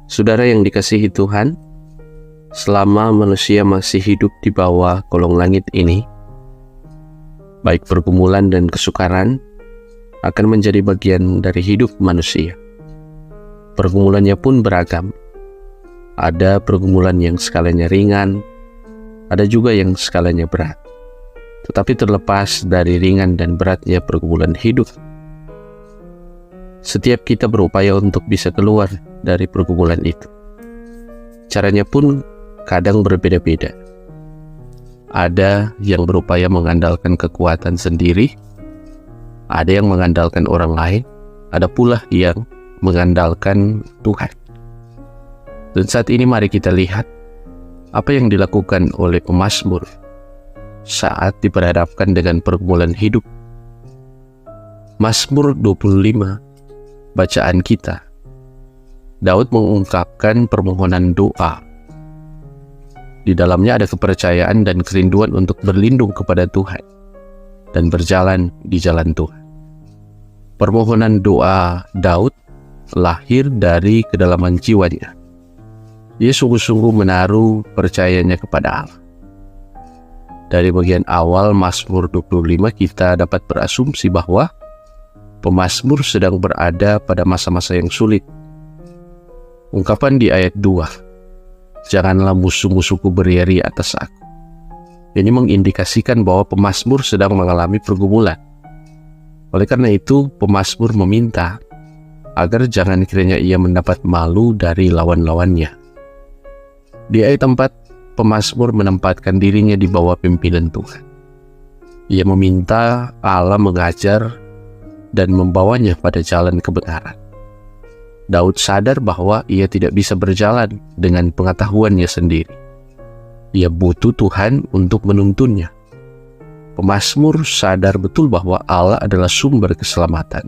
Saudara yang dikasihi Tuhan, selama manusia masih hidup di bawah kolong langit ini, baik pergumulan dan kesukaran akan menjadi bagian dari hidup manusia. Pergumulannya pun beragam. Ada pergumulan yang skalanya ringan, ada juga yang skalanya berat. Tetapi terlepas dari ringan dan beratnya pergumulan hidup, setiap kita berupaya untuk bisa keluar dari pergumulan itu. Caranya pun kadang berbeda-beda. Ada yang berupaya mengandalkan kekuatan sendiri, ada yang mengandalkan orang lain, ada pula yang mengandalkan Tuhan. Dan saat ini mari kita lihat apa yang dilakukan oleh pemazmur saat diperhadapkan dengan pergumulan hidup. Mazmur 25, bacaan kita. Daud mengungkapkan permohonan doa. Di dalamnya ada kepercayaan dan kerinduan untuk berlindung kepada Tuhan dan berjalan di jalan Tuhan. Permohonan doa Daud lahir dari kedalaman jiwanya. Dia sungguh-sungguh menaruh percayanya kepada Allah. Dari bagian awal Mazmur 25 kita dapat berasumsi bahwa pemazmur sedang berada pada masa-masa yang sulit. Ungkapan di ayat 2, "Janganlah musuh-musuhku beriari atas aku." Ini mengindikasikan bahwa pemazmur sedang mengalami pergumulan. Oleh karena itu, pemazmur meminta agar jangan kiranya ia mendapat malu dari lawan-lawannya. Di ayat 4, pemazmur menempatkan dirinya di bawah pimpinan Tuhan. Ia meminta Allah mengajar dan membawanya pada jalan kebenaran. Daud sadar bahwa ia tidak bisa berjalan dengan pengetahuannya sendiri. Ia butuh Tuhan untuk menuntunnya. Pemazmur sadar betul bahwa Allah adalah sumber keselamatan.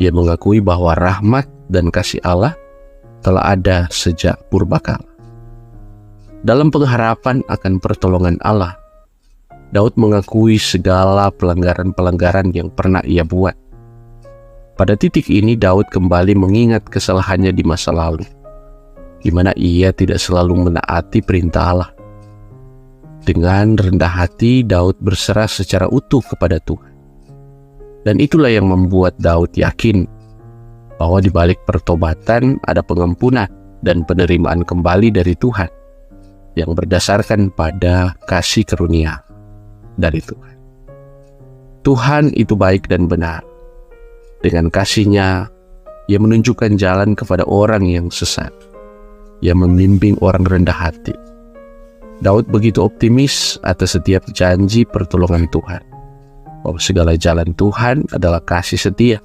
Ia mengakui bahwa rahmat dan kasih Allah telah ada sejak purbakala. Dalam pengharapan akan pertolongan Allah, Daud mengakui segala pelanggaran-pelanggaran yang pernah ia buat. Pada titik ini Daud kembali mengingat kesalahannya di masa lalu, di mana ia tidak selalu menaati perintah Allah. Dengan rendah hati, Daud berserah secara utuh kepada Tuhan. Dan itulah yang membuat Daud yakin bahwa di balik pertobatan ada pengampunan dan penerimaan kembali dari Tuhan yang berdasarkan pada kasih karunia dari Tuhan. Tuhan itu baik dan benar. Dengan kasih-Nya, Ia menunjukkan jalan kepada orang yang sesat. Ia membimbing orang rendah hati. Daud begitu optimis atas setiap janji pertolongan Tuhan, bahwa segala jalan Tuhan adalah kasih setia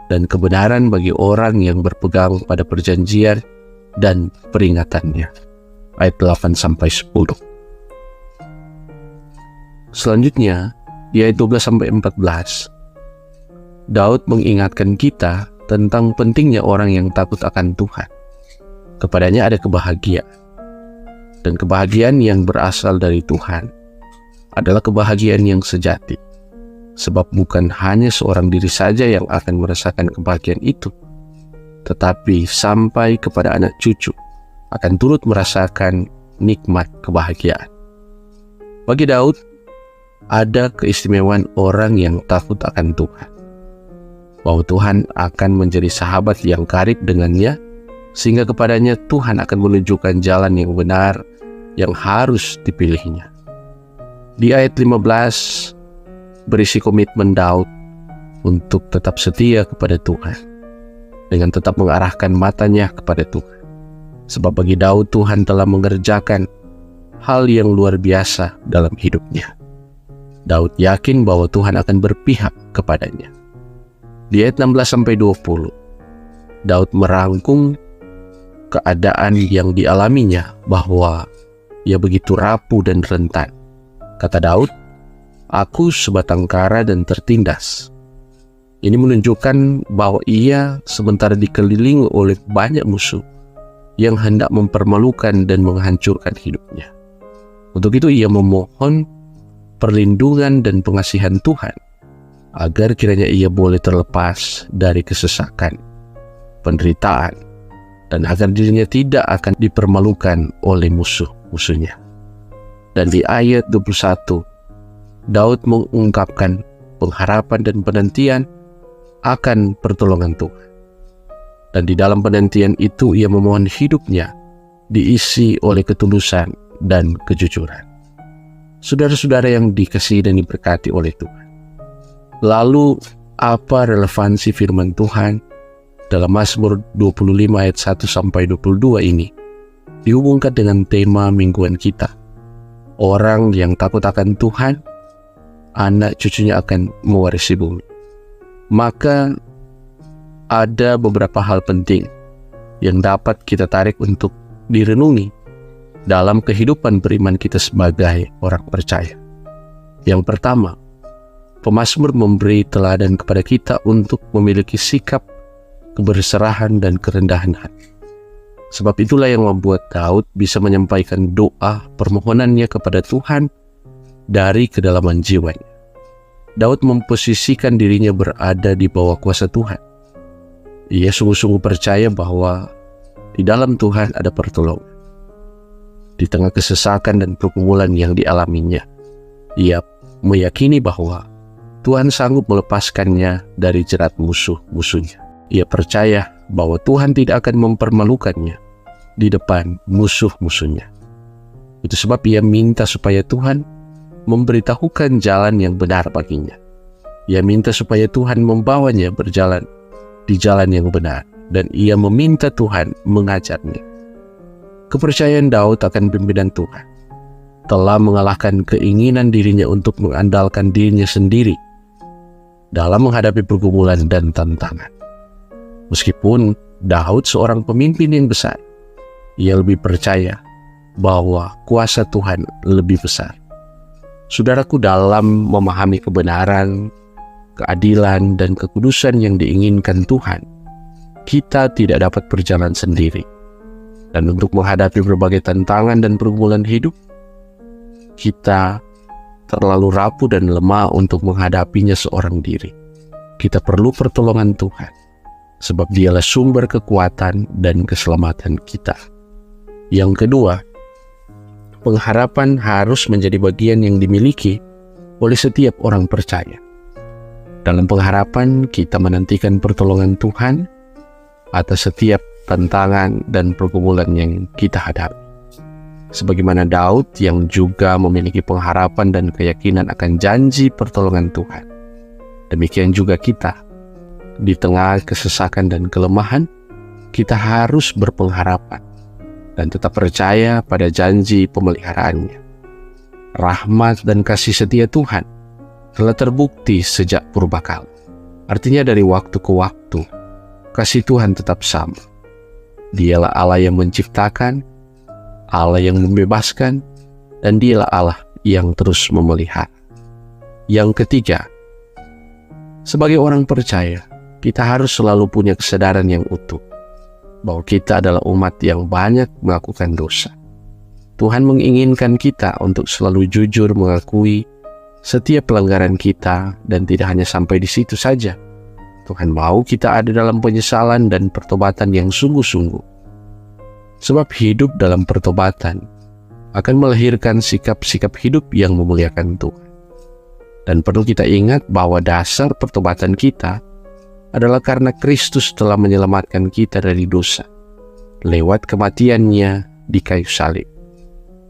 dan kebenaran bagi orang yang berpegang pada perjanjian dan peringatannya. Ayat 8-10. Selanjutnya, di ayat 12-14, Daud mengingatkan kita tentang pentingnya orang yang takut akan Tuhan. Kepadanya ada kebahagiaan. Dan kebahagiaan yang berasal dari Tuhan adalah kebahagiaan yang sejati. Sebab bukan hanya seorang diri saja yang akan merasakan kebahagiaan itu, tetapi sampai kepada anak cucu akan turut merasakan nikmat kebahagiaan. Bagi Daud, ada keistimewaan orang yang takut akan Tuhan, bahwa Tuhan akan menjadi sahabat yang karib dengannya, sehingga kepadanya Tuhan akan menunjukkan jalan yang benar yang harus dipilihnya. Di ayat 15 berisi komitmen Daud untuk tetap setia kepada Tuhan, dengan tetap mengarahkan matanya kepada Tuhan. Sebab bagi Daud, Tuhan telah mengerjakan hal yang luar biasa dalam hidupnya. Daud yakin bahwa Tuhan akan berpihak kepadanya. Di ayat 16-20, Daud merangkum keadaan yang dialaminya, bahwa ia begitu rapuh dan rentan. Kata Daud, "Aku sebatang kara dan tertindas." Ini menunjukkan bahwa ia sementara dikelilingi oleh banyak musuh yang hendak mempermalukan dan menghancurkan hidupnya. Untuk itu ia memohon perlindungan dan pengasihan Tuhan, agar kiranya ia boleh terlepas dari kesesakan, penderitaan, dan agar dirinya tidak akan dipermalukan oleh musuh-musuhnya. Dan di ayat 21, Daud mengungkapkan pengharapan dan penantian akan pertolongan Tuhan. Dan di dalam penantian itu ia memohon hidupnya diisi oleh ketulusan dan kejujuran. Saudara-saudara yang dikasihi dan diberkati oleh Tuhan, lalu apa relevansi firman Tuhan dalam Mazmur 25 ayat 1 sampai 22 ini dihubungkan dengan tema mingguan kita? Orang yang takut akan Tuhan, anak cucunya akan mewarisi bumi. Maka ada beberapa hal penting yang dapat kita tarik untuk direnungi dalam kehidupan beriman kita sebagai orang percaya. Yang pertama, pemazmur memberi teladan kepada kita untuk memiliki sikap keberserahan dan kerendahan hati. Sebab itulah yang membuat Daud bisa menyampaikan doa permohonannya kepada Tuhan dari kedalaman jiwanya. Daud memposisikan dirinya berada di bawah kuasa Tuhan. Ia sungguh-sungguh percaya bahwa di dalam Tuhan ada pertolongan. Di tengah kesesakan dan pergumulan yang dialaminya, ia meyakini bahwa Tuhan sanggup melepaskannya dari jerat musuh-musuhnya. Ia percaya bahwa Tuhan tidak akan mempermalukannya di depan musuh-musuhnya. Itu sebab ia minta supaya Tuhan memberitahukan jalan yang benar baginya. Ia minta supaya Tuhan membawanya berjalan di jalan yang benar, dan ia meminta Tuhan mengajarnya. Kepercayaan Daud akan pimpinan Tuhan telah mengalahkan keinginan dirinya untuk mengandalkan dirinya sendiri dalam menghadapi pergumulan dan tantangan. Meskipun Daud seorang pemimpin yang besar, ia lebih percaya bahwa kuasa Tuhan lebih besar. Saudaraku, dalam memahami kebenaran, keadilan, dan kekudusan yang diinginkan Tuhan, kita tidak dapat berjalan sendiri. Dan untuk menghadapi berbagai tantangan dan pergumulan hidup, kita terlalu rapuh dan lemah untuk menghadapinya seorang diri. Kita perlu pertolongan Tuhan, sebab Dialah sumber kekuatan dan keselamatan kita. Yang kedua, pengharapan harus menjadi bagian yang dimiliki oleh setiap orang percaya. Dalam pengharapan, kita menantikan pertolongan Tuhan atas setiap tantangan dan pergumulan yang kita hadapi. Sebagaimana Daud yang juga memiliki pengharapan dan keyakinan akan janji pertolongan Tuhan, demikian juga kita. Di tengah kesesakan dan kelemahan, kita harus berpengharapan dan tetap percaya pada janji pemeliharaannya. Rahmat dan kasih setia Tuhan telah terbukti sejak purbakala. Artinya dari waktu ke waktu, kasih Tuhan tetap sama. Dialah Allah yang menciptakan, Allah yang membebaskan, dan Dialah Allah yang terus memelihara. Yang ketiga, sebagai orang percaya, kita harus selalu punya kesadaran yang utuh bahwa kita adalah umat yang banyak melakukan dosa. Tuhan menginginkan kita untuk selalu jujur mengakui setiap pelanggaran kita, dan tidak hanya sampai di situ saja. Tuhan mau kita ada dalam penyesalan dan pertobatan yang sungguh-sungguh. Sebab hidup dalam pertobatan akan melahirkan sikap-sikap hidup yang memuliakan Tuhan. Dan perlu kita ingat bahwa dasar pertobatan kita adalah karena Kristus telah menyelamatkan kita dari dosa lewat kematiannya di kayu salib.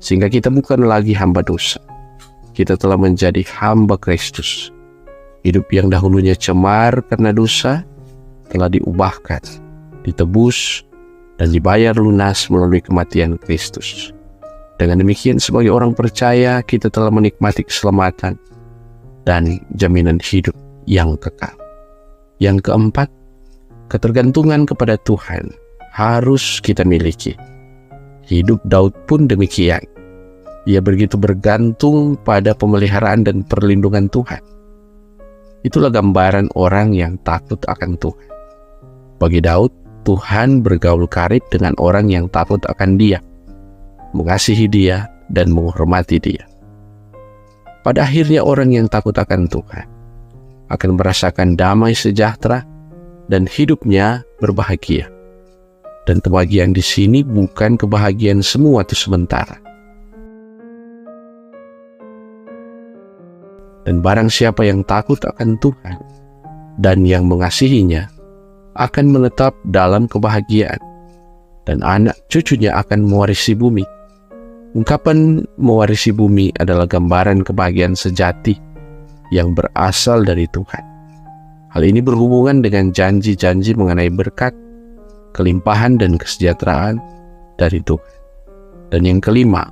Sehingga kita bukan lagi hamba dosa. Kita telah menjadi hamba Kristus. Hidup yang dahulunya cemar karena dosa telah diubahkan, ditebus, dan dibayar lunas melalui kematian Kristus. Dengan demikian, sebagai orang percaya, kita telah menikmati keselamatan dan jaminan hidup yang kekal. Yang keempat, ketergantungan kepada Tuhan harus kita miliki. Hidup Daud pun demikian. Ia begitu bergantung pada pemeliharaan dan perlindungan Tuhan. Itulah gambaran orang yang takut akan Tuhan. Bagi Daud, Tuhan bergaul karib dengan orang yang takut akan Dia, mengasihi Dia, dan menghormati Dia. Pada akhirnya orang yang takut akan Tuhan akan merasakan damai sejahtera dan hidupnya berbahagia. Dan kebahagiaan di sini bukan kebahagiaan semua itu sementara. Dan barang siapa yang takut akan Tuhan dan yang mengasihinya akan menetap dalam kebahagiaan, dan anak cucunya akan mewarisi bumi. Ungkapan mewarisi bumi adalah gambaran kebahagiaan sejati yang berasal dari Tuhan. Hal ini berhubungan dengan janji-janji mengenai berkat, kelimpahan, dan kesejahteraan dari Tuhan. Dan yang kelima,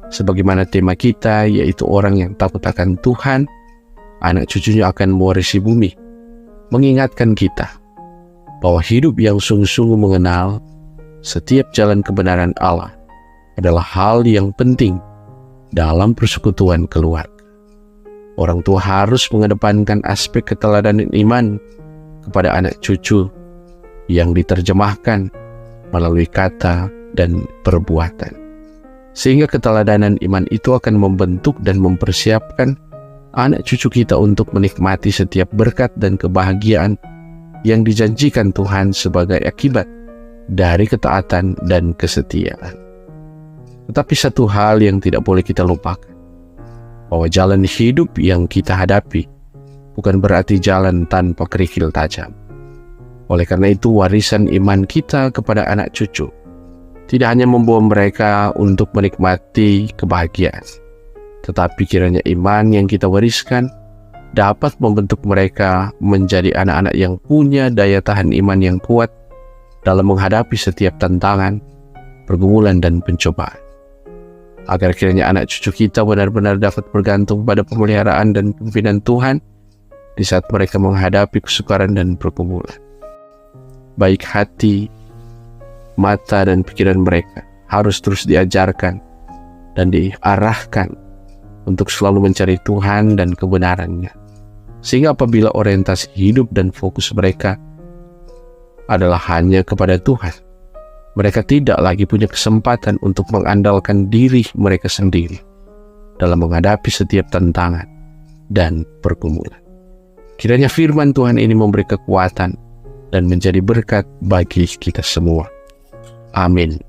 sebagaimana tema kita, yaitu orang yang takut akan Tuhan, anak cucunya akan mewarisi bumi, mengingatkan kita bahwa hidup yang sungguh-sungguh mengenal setiap jalan kebenaran Allah adalah hal yang penting dalam persekutuan keluarga. Orang tua harus mengedepankan aspek keteladanan iman kepada anak cucu yang diterjemahkan melalui kata dan perbuatan. Sehingga keteladanan iman itu akan membentuk dan mempersiapkan anak cucu kita untuk menikmati setiap berkat dan kebahagiaan yang dijanjikan Tuhan sebagai akibat dari ketaatan dan kesetiaan. Tetapi satu hal yang tidak boleh kita lupakan, bahwa jalan hidup yang kita hadapi bukan berarti jalan tanpa kerikil tajam. Oleh karena itu, warisan iman kita kepada anak cucu tidak hanya membawa mereka untuk menikmati kebahagiaan, tetapi kiranya iman yang kita wariskan dapat membentuk mereka menjadi anak-anak yang punya daya tahan iman yang kuat dalam menghadapi setiap tantangan, pergumulan, dan pencobaan. Agar kiranya anak cucu kita benar-benar dapat bergantung pada pemeliharaan dan pimpinan Tuhan di saat mereka menghadapi kesukaran dan pergumulan. Baik hati, mata, dan pikiran mereka harus terus diajarkan dan diarahkan untuk selalu mencari Tuhan dan kebenarannya. Sehingga apabila orientasi hidup dan fokus mereka adalah hanya kepada Tuhan, mereka tidak lagi punya kesempatan untuk mengandalkan diri mereka sendiri dalam menghadapi setiap tantangan dan pergumulan. Kiranya firman Tuhan ini memberi kekuatan dan menjadi berkat bagi kita semua. Amin.